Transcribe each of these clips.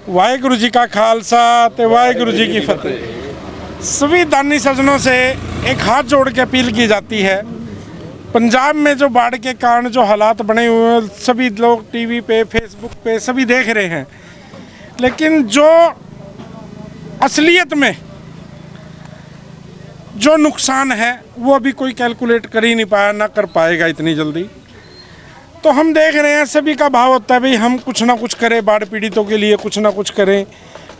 वाहिगुरु जी का खालसा ते वाहिगुरु जी की फतेह। सभी दानी सज्जनों से एक हाथ जोड़ के अपील की जाती है। पंजाब में जो बाढ़ के कारण जो हालात बने हुए हैं, सभी लोग टीवी पे, फेसबुक पे सभी देख रहे हैं, लेकिन जो असलियत में जो नुकसान है वो अभी कोई कैलकुलेट कर ही नहीं पाया, ना कर पाएगा इतनी जल्दी। तो हम देख रहे हैं, सभी का भाव होता है भाई हम कुछ ना कुछ करें, बाढ़ पीड़ितों के लिए कुछ ना कुछ करें।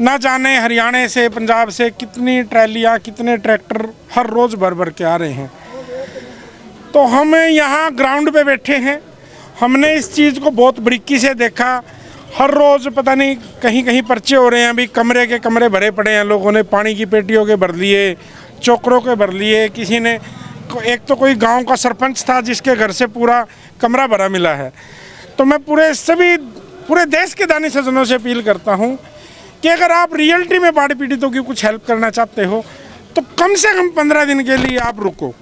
ना जाने हरियाणा से, पंजाब से कितनी ट्रैलियाँ, कितने ट्रैक्टर हर रोज़ भर भर के आ रहे हैं। तो हम यहाँ ग्राउंड पे बैठे हैं, हमने इस चीज़ को बहुत बारीकी से देखा। हर रोज़ पता नहीं कहीं कहीं पर्चे हो रहे हैं, अभी कमरे के कमरे भरे पड़े हैं, लोगों ने पानी की पेटियों के भर लिए, चोकरों के भर लिए। किसी ने, एक तो कोई गांव का सरपंच था जिसके घर से पूरा कमरा भरा मिला है। तो मैं पूरे देश के दानी सज्जनों से अपील करता हूं कि अगर आप रियलिटी में बाढ़ पीड़ितों की कुछ हेल्प करना चाहते हो तो कम से कम 15 दिन के लिए आप रुको।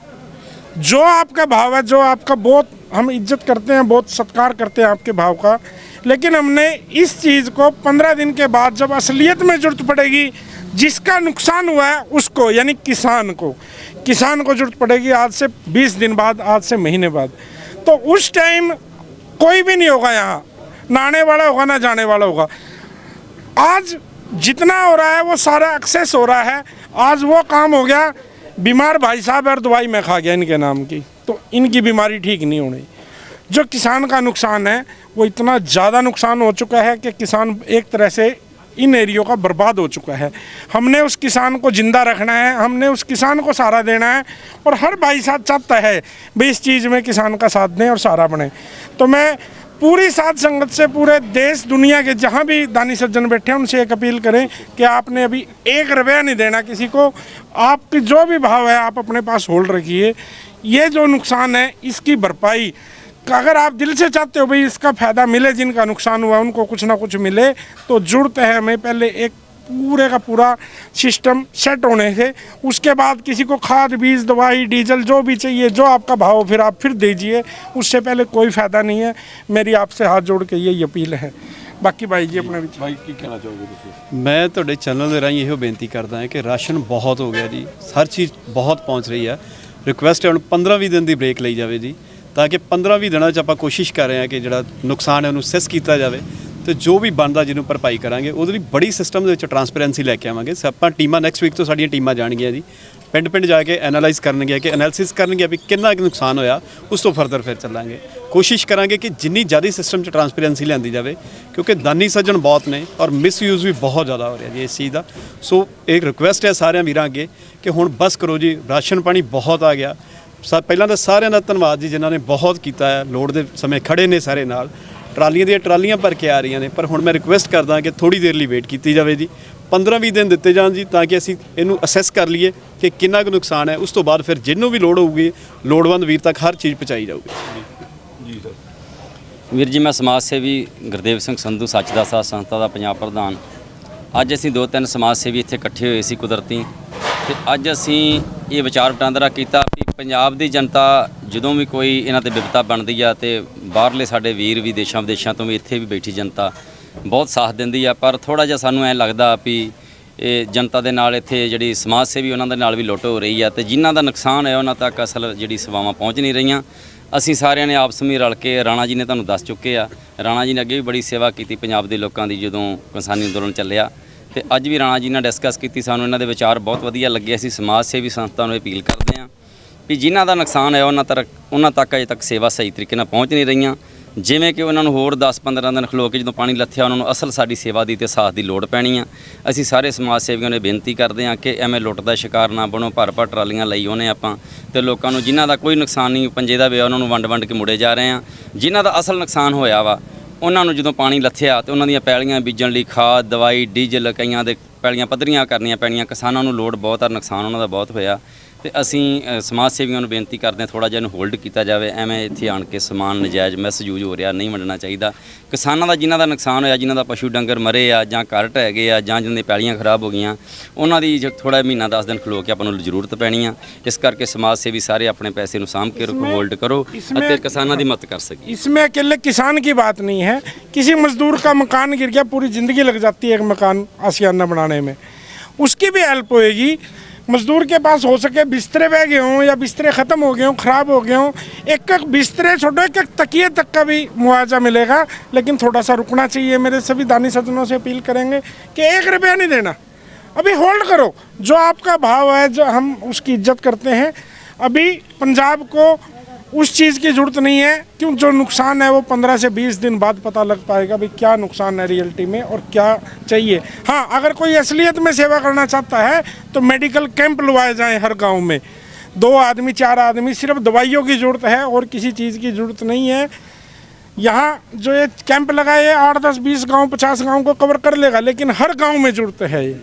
जो आपका भाव है, जो आपका, बहुत हम इज्जत करते हैं, बहुत सत्कार करते हैं आपके भाव का, लेकिन हमने इस चीज़ को 15 दिन के बाद जब असलियत में ज़रूरत पड़ेगी, जिसका नुकसान हुआ है उसको, यानी किसान को ज़रूरत पड़ेगी आज से 20 दिन बाद, आज से महीने बाद, तो उस टाइम कोई भी नहीं होगा यहाँ, ना आने वाला होगा ना जाने वाला होगा। आज जितना हो रहा है वो सारा एक्सेस हो रहा है। आज वो काम हो गया, बीमार भाई साहब और दवाई मैं खा गया इनके नाम की, तो इनकी बीमारी ठीक नहीं होनी। जो किसान का नुकसान है वो इतना ज़्यादा नुकसान हो चुका है कि किसान एक तरह से इन एरियो का बर्बाद हो चुका है। हमने उस किसान को ज़िंदा रखना है, हमने उस किसान को सहारा देना है, और हर भाई साथ चाहता है भाई इस चीज़ में किसान का साथ दें और सहारा बने। तो मैं पूरी साध संगत से, पूरे देश दुनिया के जहाँ भी दानी सज्जन बैठे हैं, उनसे एक अपील करें कि आपने अभी 1 रुपया नहीं देना किसी को। आपकी जो भी भाव है आप अपने पास होल्ड रखिए। ये जो नुकसान है इसकी भरपाई अगर आप दिल से चाहते हो भाई इसका फ़ायदा मिले, जिनका नुकसान हुआ उनको कुछ ना कुछ मिले, तो ज़रूरत है हमें पहले एक पूरे का पूरा सिस्टम सेट होने से। उसके बाद किसी को खाद, बीज, दवाई, डीजल जो भी चाहिए, जो आपका भाव फिर आप फिर दीजिए, उससे पहले कोई फ़ायदा नहीं है। मेरी आपसे हाथ जोड़ के यही अपील है। बाकी भाई जी अपने ਵਿੱਚ भाई की कहना चाहोगे ਤੁਸੀਂ? मैं ਤੁਹਾਡੇ ਚੈਨਲ ਦੇ ਰਾਹੀਂ ਇਹੋ ਬੇਨਤੀ ਕਰਦਾ ਹਾਂ ਕਿ ਰਾਸ਼ਨ ਬਹੁਤ ਹੋ ਗਿਆ ਜੀ, ਹਰ ਚੀਜ਼ ਬਹੁਤ ਪਹੁੰਚ ਰਹੀ ਹੈ। ਰਿਕੁਐਸਟ ਹੈ ਹੁਣ 15-20 ਦਿਨ ਦੀ ਬ੍ਰੇਕ ਲਈ ਜਾਵੇ ਜੀ, ਤਾਂ ਕਿ 15-20 ਦਿਨਾਂ 'ਚ ਆਪਾਂ ਕੋਸ਼ਿਸ਼ ਕਰ ਰਹੇ ਹਾਂ ਕਿ ਜਿਹੜਾ ਨੁਕਸਾਨ ਹੈ ਉਹਨੂੰ ਸੈਸ ਕੀਤਾ ਜਾਵੇ, ਤੇ ਜੋ ਵੀ ਬਣਦਾ ਜਿਹਨੂੰ ਭਰਪਾਈ ਕਰਾਂਗੇ। ਉਹਦੇ ਲਈ ਬੜੀ ਸਿਸਟਮ ਦੇ ਵਿੱਚ ਟਰਾਂਸਪੇਰੈਂਸੀ ਲੈ ਕੇ ਆਵਾਂਗੇ। ਆਪਾਂ ਟੀਮਾਂ ਨੈਕਸਟ ਵੀਕ ਤੋਂ ਸਾਡੀਆਂ ਟੀਮਾਂ ਜਾਣਗੀਆਂ ਜੀ, ਪਿੰਡ ਪਿੰਡ ਜਾ ਕੇ ਐਨਾਲਾਈਜ਼ ਕਰਨਗੇ, ਕਿ ਐਨਾਲਿਸਿਸ ਕਰਨਗੇ ਵੀ ਕਿੰਨਾ ਕੁ ਨੁਕਸਾਨ ਹੋਇਆ, ਉਸ ਤੋਂ ਫਰਦਰ ਫਿਰ ਚੱਲਾਂਗੇ। ਕੋਸ਼ਿਸ਼ ਕਰਾਂਗੇ ਕਿ ਜਿੰਨੀ ਜ਼ਿਆਦਾ ਸਿਸਟਮ 'ਚ ਟਰਾਂਸਪੇਰੈਂਸੀ ਲਿਆਂਦੀ ਜਾਵੇ, ਕਿਉਂਕਿ ਦਾਨੀ ਸੱਜਣ ਬਹੁਤ ਨੇ ਔਰ ਮਿਸਯੂਜ਼ ਵੀ ਬਹੁਤ ਜ਼ਿਆਦਾ ਹੋ ਰਿਹਾ ਜੀ ਇਸ ਚੀਜ਼ ਦਾ। ਸੋ ਇਹ ਰਿਕੁਐਸਟ ਹੈ ਸਾਰਿਆਂ ਵੀਰਾਂ ਅੱਗੇ ਕਿ ਹੁਣ ਬਸ ਕਰੋ ਜੀ, ਰਾਸ਼ਨ ਪਾਣੀ ਬਹੁਤ ਆ ਗਿਆ। ਪਹਿਲਾਂ ਤਾਂ ਸਾਰਿਆਂ ਦਾ ਧੰਨਵਾਦ ਜੀ ਜਿਨ੍ਹਾਂ ਨੇ ਬਹੁਤ ਕੀਤਾ ਹੈ, ਲੋੜ ਦੇ ਸਮੇਂ ਖੜੇ ਨੇ ਸਾਰੇ ਨਾਲ, ਟਰਾਲੀਆਂ ਦੀਆਂ ਟਰਾਲੀਆਂ ਭਰ ਕੇ ਆ ਰਹੀਆਂ ਨੇ। ਪਰ ਹੁਣ ਮੈਂ ਰਿਕੁਐਸਟ ਕਰਦਾ ਕਿ ਥੋੜ੍ਹੀ ਦੇਰ ਲਈ ਵੇਟ ਕੀਤੀ ਜਾਵੇ ਜੀ, 15-20 ਦਿਨ ਦਿੱਤੇ ਜਾਣ ਜੀ, ਤਾਂ ਕਿ ਅਸੀਂ ਇਹਨੂੰ ਅਸੈਸ ਕਰ ਲਈਏ ਕਿ ਕਿੰਨਾ ਕੁ ਨੁਕਸਾਨ ਹੈ। ਉਸ ਤੋਂ ਬਾਅਦ ਫਿਰ ਜਿਹਨੂੰ ਵੀ ਲੋੜ ਹੋਊਗੀ, ਲੋੜਵੰਦ ਵੀਰ ਤੱਕ ਹਰ ਚੀਜ਼ ਪਹੁੰਚਾਈ ਜਾਊਗੀ। ਜੀ ਸਰ। ਵੀਰ ਜੀ, ਮੈਂ ਸਮਾਜ ਸੇਵੀ ਗੁਰਦੇਵ ਸਿੰਘ ਸੰਧੂ, ਸੱਚ ਦਾ ਸਾਥ ਸੰਸਥਾ ਦਾ ਪੰਜਾਬ ਪ੍ਰਧਾਨ। ਅੱਜ ਅਸੀਂ 2-3 ਸਮਾਜ ਸੇਵੀ ਇੱਥੇ ਇਕੱਠੇ ਹੋਏ ਸੀ ਕੁਦਰਤੀ, ਤੇ ਅੱਜ ਅਸੀਂ ਇਹ ਵਿਚਾਰ ਵਟਾਂਦਰਾ ਕੀਤਾ ਵੀ ਪੰਜਾਬ ਦੀ ਜਨਤਾ ਜਦੋਂ ਵੀ ਕੋਈ ਇਹਨਾਂ 'ਤੇ ਵਿਪਤਾ ਬਣਦੀ ਆ, ਤੇ ਬਾਹਰਲੇ ਸਾਡੇ ਵੀਰ ਵੀ ਦੇਸ਼ਾਂ ਵਿਦੇਸ਼ਾਂ ਤੋਂ ਵੀ, ਇੱਥੇ ਵੀ ਬੈਠੀ ਜਨਤਾ ਬਹੁਤ ਸਾਥ ਦਿੰਦੀ ਆ। ਪਰ ਥੋੜ੍ਹਾ ਜਿਹਾ ਸਾਨੂੰ ਐਂ ਲੱਗਦਾ ਵੀ ਇਹ ਜਨਤਾ ਦੇ ਨਾਲ ਇੱਥੇ ਜਿਹੜੀ ਸਮਾਜ ਸੇਵੀ ਉਹਨਾਂ ਦੇ ਨਾਲ ਵੀ ਲੁੱਟ ਹੋ ਰਹੀ ਆ, ਤੇ ਜਿਨ੍ਹਾਂ ਦਾ ਨੁਕਸਾਨ ਹੈ ਉਹਨਾਂ ਤੱਕ ਅਸਲ ਜਿਹੜੀ ਸੇਵਾਵਾਂ ਪਹੁੰਚ ਨਹੀਂ ਰਹੀਆਂ। ਅਸੀਂ ਸਾਰਿਆਂ ਨੇ ਆਪਸ ਵਿੱਚ ਰਲ ਕੇ, ਰਾਣਾ ਜੀ ਨੇ ਤੁਹਾਨੂੰ ਦੱਸ ਚੁੱਕੇ ਆ, ਰਾਣਾ ਜੀ ਨੇ ਅੱਗੇ ਵੀ ਬੜੀ ਸੇਵਾ ਕੀਤੀ ਪੰਜਾਬ ਦੇ ਲੋਕਾਂ ਦੀ ਜਦੋਂ ਕਿਸਾਨੀ ਅੰਦੋਲਨ ਚੱਲਿਆ, ਤੇ ਅੱਜ ਵੀ ਰਾਣਾ ਜੀ ਨਾਲ ਡਿਸਕਸ ਕੀਤੀ। ਸਾਨੂੰ ਇਹਨਾਂ ਦੇ ਵਿਚਾਰ ਬਹੁਤ ਵਧੀਆ ਲੱਗੇ। ਅਸੀਂ ਸਮਾਜ ਸੇਵੀ ਸੰਸਥਾ ਨੂੰ ਅਪੀਲ ਕਰਦੇ ਹਾਂ ਵੀ ਜਿਨ੍ਹਾਂ ਦਾ ਨੁਕਸਾਨ ਹੈ ਉਹਨਾਂ ਤੱਕ ਅਜੇ ਤੱਕ ਸੇਵਾ ਸਹੀ ਤਰੀਕੇ ਨਾਲ ਪਹੁੰਚ ਨਹੀਂ ਰਹੀਆਂ। ਜਿਵੇਂ ਕਿ ਉਹਨਾਂ ਨੂੰ ਹੋਰ 10-15 ਦਿਨ ਖਲੋ ਕੇ ਜਦੋਂ ਪਾਣੀ ਲੱਥਿਆ, ਉਹਨਾਂ ਨੂੰ ਅਸਲ ਸਾਡੀ ਸੇਵਾ ਦੀ ਅਤੇ ਸਾਥ ਦੀ ਲੋੜ ਪੈਣੀ ਆ। ਅਸੀਂ ਸਾਰੇ ਸਮਾਜ ਸੇਵੀਆਂ ਨੂੰ ਬੇਨਤੀ ਕਰਦੇ ਹਾਂ ਕਿ ਐਵੇਂ ਲੁੱਟ ਦਾ ਸ਼ਿਕਾਰ ਨਾ ਬਣੋ। ਭਰ ਟਰਾਲੀਆਂ ਲਈ ਉਹਨੇ ਆਪਾਂ, ਅਤੇ ਲੋਕਾਂ ਨੂੰ ਜਿਨ੍ਹਾਂ ਦਾ ਕੋਈ ਨੁਕਸਾਨ ਨਹੀਂ ਪੰਜੇ ਦਾ ਹੋਇਆ, ਉਹਨਾਂ ਨੂੰ ਵੰਡ ਕੇ ਮੁੜੇ ਜਾ ਰਹੇ ਹਾਂ। ਜਿਨ੍ਹਾਂ ਦਾ ਅਸਲ ਨੁਕਸਾਨ ਹੋਇਆ ਵਾ, ਉਹਨਾਂ ਨੂੰ ਜਦੋਂ ਪਾਣੀ ਲੱਥਿਆ ਅਤੇ ਉਹਨਾਂ ਦੀਆਂ ਪੈਲੀਆਂ ਬੀਜਣ ਲਈ ਖਾਦ, ਦਵਾਈ, ਡੀਜ਼ਲ, ਕਈਆਂ ਦੇ ਪੈਲੀਆਂ ਪੱਧਰੀਆਂ ਕਰਨੀਆਂ ਪੈਣੀਆਂ। ਕਿਸਾਨਾਂ ਨੂੰ ਲੋੜ ਬਹੁਤ ਆ, ਨੁਕਸਾਨ ਉਹਨਾਂ ਦਾ ਬਹੁਤ ਹੋਇਆ। ਤੇ ਅਸੀਂ ਸਮਾਜ ਸੇਵੀਆਂ ਨੂੰ ਬੇਨਤੀ ਕਰਦੇ ਹਾਂ ਥੋੜਾ ਜਿਹਾ ਇਹਨੂੰ ਹੋਲਡ ਕੀਤਾ ਜਾਵੇ। ਐਵੇਂ ਇੱਥੇ ਆਣ ਕੇ ਸਮਾਨ ਨਜਾਇਜ਼ ਮਿਸਯੂਜ਼ ਹੋ ਰਿਹਾ, ਨਹੀਂ ਵੰਡਣਾ ਚਾਹੀਦਾ। ਕਿਸਾਨਾਂ ਦਾ ਜਿਨ੍ਹਾਂ ਦਾ ਨੁਕਸਾਨ ਹੋਇਆ, ਜਿਨ੍ਹਾਂ ਦਾ ਪਸ਼ੂ ਡੰਗਰ ਮਰੇ ਆ ਜਾਂ ਘਰ ਢਹਿ ਗਏ ਆ ਜਾਂ ਜਿਨ੍ਹਾਂ ਦੀਆਂ ਪੈਲੀਆਂ ਖਰਾਬ ਹੋ ਗਈਆਂ, ਉਹਨਾਂ ਦੀ ਥੋੜਾ ਮਹੀਨਾ 10 ਦਿਨ ਖਲੋ ਕੇ ਆਪਾਂ ਨੂੰ ਜ਼ਰੂਰਤ ਪੈਣੀ ਆ। ਇਸ ਕਰਕੇ ਸਮਾਜ ਸੇਵੀ ਸਾਰੇ ਆਪਣੇ ਪੈਸੇ ਨੂੰ ਸਾਂਭ ਕੇ ਰੱਖੋ, ਹੋਲਡ ਕਰੋ ਅਤੇ ਕਿਸਾਨਾਂ ਦੀ ਮਦਦ ਕਰ ਸਕੀਏ। इसमें अकेले किसान की बात नहीं है, किसी मजदूर का मकान गिर गया, पूरी ज़िंदगी लग जाती है एक मकान आशियाना बनाने में, उसकी भी हेल्प होएगी। मजदूर के पास हो सके बिस्तरे बह गए हों या बिस्तरे ख़त्म हो गए हों, ख़राब हो गए हों, एक एक बिस्तरे छोड़ो, एक एक तकिए तक का भी मुआवजा मिलेगा। लेकिन थोड़ा सा रुकना चाहिए। मेरे सभी दानी सज्जनों से अपील करेंगे कि 1 रुपया नहीं देना, अभी होल्ड करो। जो आपका भाव है, जो हम उसकी इज्जत करते हैं, अभी पंजाब को उस चीज़ की ज़रूरत नहीं है, क्यों जो नुकसान है वो 15 से 20 दिन बाद पता लग पाएगा भाई क्या नुकसान है रियलिटी में और क्या चाहिए। हाँ, अगर कोई असलियत में सेवा करना चाहता है तो मेडिकल कैंप लगवाए जाएं हर गांव में। 2 आदमी 4 आदमी, सिर्फ दवाइयों की ज़रूरत है और किसी चीज़ की ज़रूरत नहीं है। यहाँ जो ये कैंप लगाए 8, 10, 20 गाँव 50 गाँव को कवर कर लेगा, लेकिन हर गाँव में ज़रूरत है ये।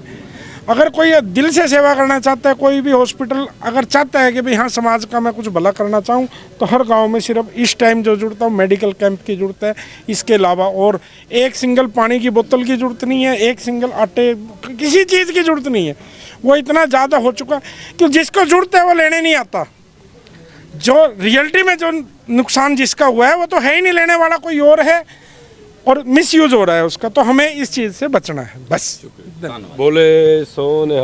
अगर कोई दिल से सेवा करना चाहता है, कोई भी हॉस्पिटल अगर चाहता है कि भाई हाँ समाज का मैं कुछ भला करना चाहूँ, तो हर गांव में सिर्फ इस टाइम जो जरूरत है मेडिकल कैंप की ज़रूरत है। इसके अलावा और एक सिंगल पानी की बोतल की ज़रूरत नहीं है, एक सिंगल आटे किसी चीज़ की ज़रूरत नहीं है। वो इतना ज़्यादा हो चुका कि जिसको ज़रूरत है वो लेने नहीं आता। जो रियलिटी में जो नुकसान जिसका हुआ है वो तो है ही नहीं, लेने वाला कोई और है और मिसयूज हो रहा है उसका। तो हमें इस चीज़ से बचना है बस। बोले सोने